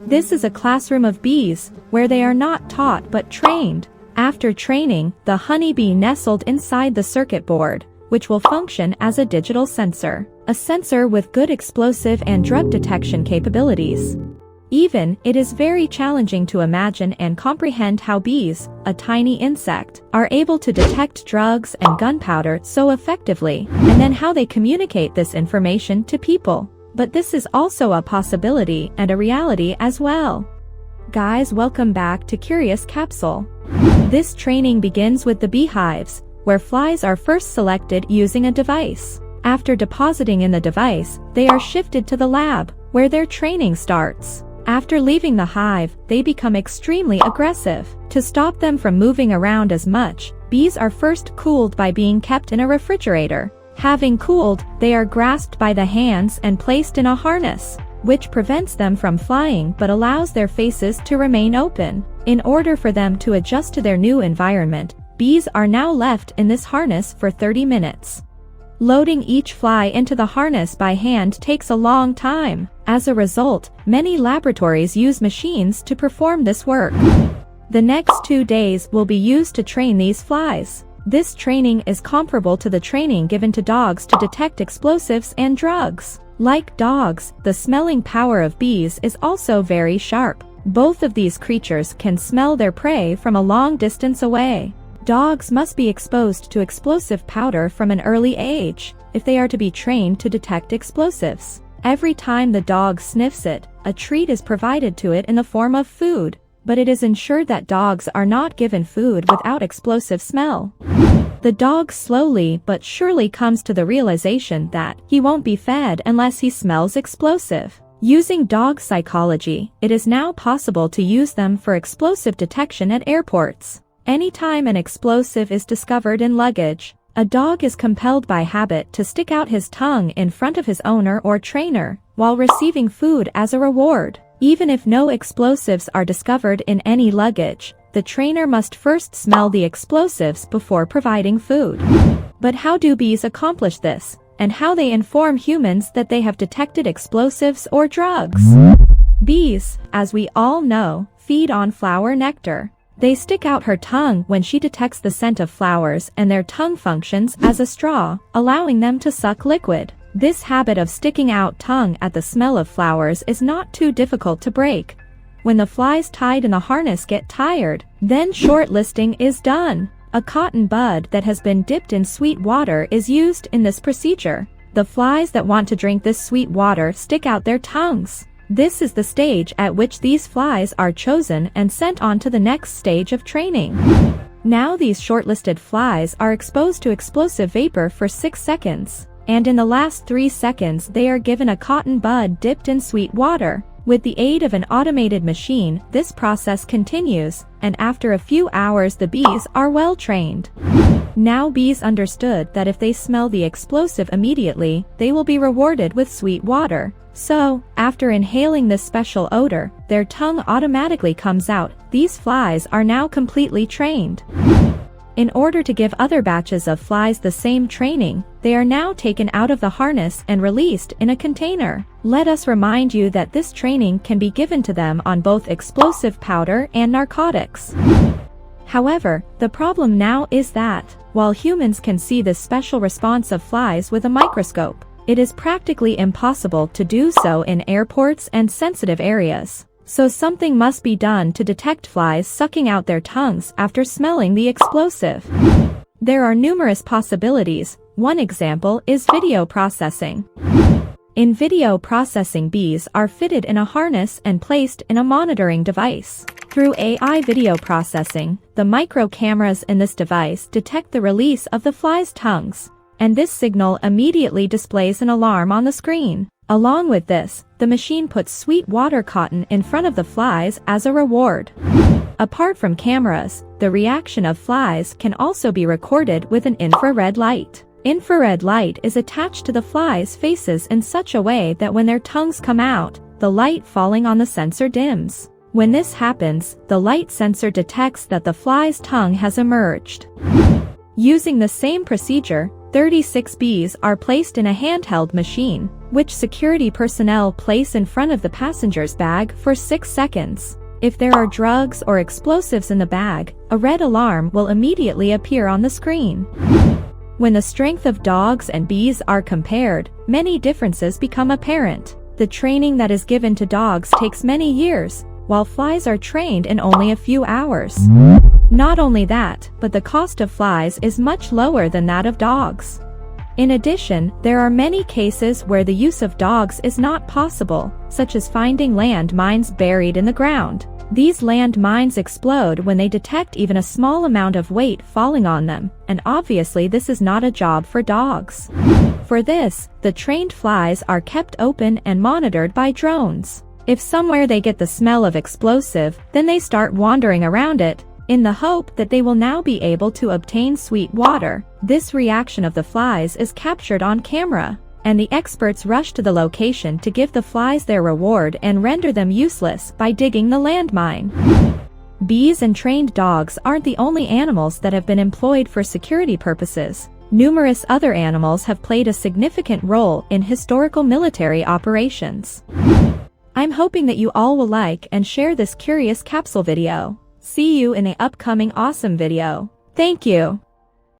This is a classroom of bees, where they are not taught but trained. After training, the honeybee nestled inside the circuit board, which will function as a digital sensor. A sensor with good explosive and drug detection capabilities. Even, it is very challenging to imagine and comprehend how bees, a tiny insect, are able to detect drugs and gunpowder so effectively, and then how they communicate this information to people. But this is also a possibility and a reality as well. Guys, welcome back to Curious Capsule. This training begins with the beehives, where flies are first selected using a device. After depositing in the device, they are shifted to the lab, where their training starts. After leaving the hive, they become extremely aggressive. To stop them from moving around as much, bees are first cooled by being kept in a refrigerator. Having cooled, they are grasped by the hands and placed in a harness, which prevents them from flying but allows their faces to remain open. In order for them to adjust to their new environment, bees are now left in this harness for 30 minutes. Loading each fly into the harness by hand takes a long time. As a result, many laboratories use machines to perform this work. The next 2 days will be used to train these flies. This training is comparable to the training given to dogs to detect explosives and drugs. Like dogs, the smelling power of bees is also very sharp. Both of these creatures can smell their prey from a long distance away. Dogs must be exposed to explosive powder from an early age, if they are to be trained to detect explosives. Every time the dog sniffs it, a treat is provided to it in the form of food, but it is ensured that dogs are not given food without explosive smell. The dog slowly but surely comes to the realization that he won't be fed unless he smells explosive. Using dog psychology, it is now possible to use them for explosive detection at airports. Anytime an explosive is discovered in luggage, a dog is compelled by habit to stick out his tongue in front of his owner or trainer, while receiving food as a reward. Even if no explosives are discovered in any luggage, the trainer must first smell the explosives before providing food. But how do bees accomplish this, and how they inform humans that they have detected explosives or drugs? Bees, as we all know, feed on flower nectar. They stick out her tongue when she detects the scent of flowers, and their tongue functions as a straw, allowing them to suck liquid. This habit of sticking out tongue at the smell of flowers is not too difficult to break. When the flies tied in the harness get tired, then shortlisting is done. A cotton bud that has been dipped in sweet water is used in this procedure. The flies that want to drink this sweet water stick out their tongues. This is the stage at which these flies are chosen and sent on to the next stage of training. Now these shortlisted flies are exposed to explosive vapor for 6 seconds, and in the last 3 seconds they are given a cotton bud dipped in sweet water. With the aid of an automated machine, this process continues, and after a few hours the bees are well trained. Now bees understood that if they smell the explosive immediately, they will be rewarded with sweet water. So, after inhaling this special odor, their tongue automatically comes out. These flies are now completely trained. In order to give other batches of flies the same training, they are now taken out of the harness and released in a container. Let us remind you that this training can be given to them on both explosive powder and narcotics. However, the problem now is that, while humans can see this special response of flies with a microscope, it is practically impossible to do so in airports and sensitive areas. So something must be done to detect flies sucking out their tongues after smelling the explosive. There are numerous possibilities. One example is video processing. In video processing, bees are fitted in a harness and placed in a monitoring device. Through AI video processing, the micro cameras in this device detect the release of the flies' tongues, and this signal immediately displays an alarm on the screen. Along with this, the machine puts sweet water cotton in front of the flies as a reward. Apart from cameras, the reaction of flies can also be recorded with an infrared light. Infrared light is attached to the flies' faces in such a way that when their tongues come out, the light falling on the sensor dims. When this happens, the light sensor detects that the fly's tongue has emerged. Using the same procedure, 36 bees are placed in a handheld machine, which security personnel place in front of the passenger's bag for 6 seconds. If there are drugs or explosives in the bag, a red alarm will immediately appear on the screen. When the strength of dogs and bees are compared, many differences become apparent. The training that is given to dogs takes many years, while flies are trained in only a few hours. Not only that, but the cost of flies is much lower than that of dogs. In addition, there are many cases where the use of dogs is not possible, such as finding land mines buried in the ground. These land mines explode when they detect even a small amount of weight falling on them, and obviously this is not a job for dogs. For this, the trained flies are kept open and monitored by drones. If somewhere they get the smell of explosive, then they start wandering around it, in the hope that they will now be able to obtain sweet water. This reaction of the flies is captured on camera, and the experts rush to the location to give the flies their reward and render them useless by digging the landmine. Bees and trained dogs aren't the only animals that have been employed for security purposes. Numerous other animals have played a significant role in historical military operations. I'm hoping that you all will like and share this curious capsule video. See you in the upcoming awesome video. Thank you.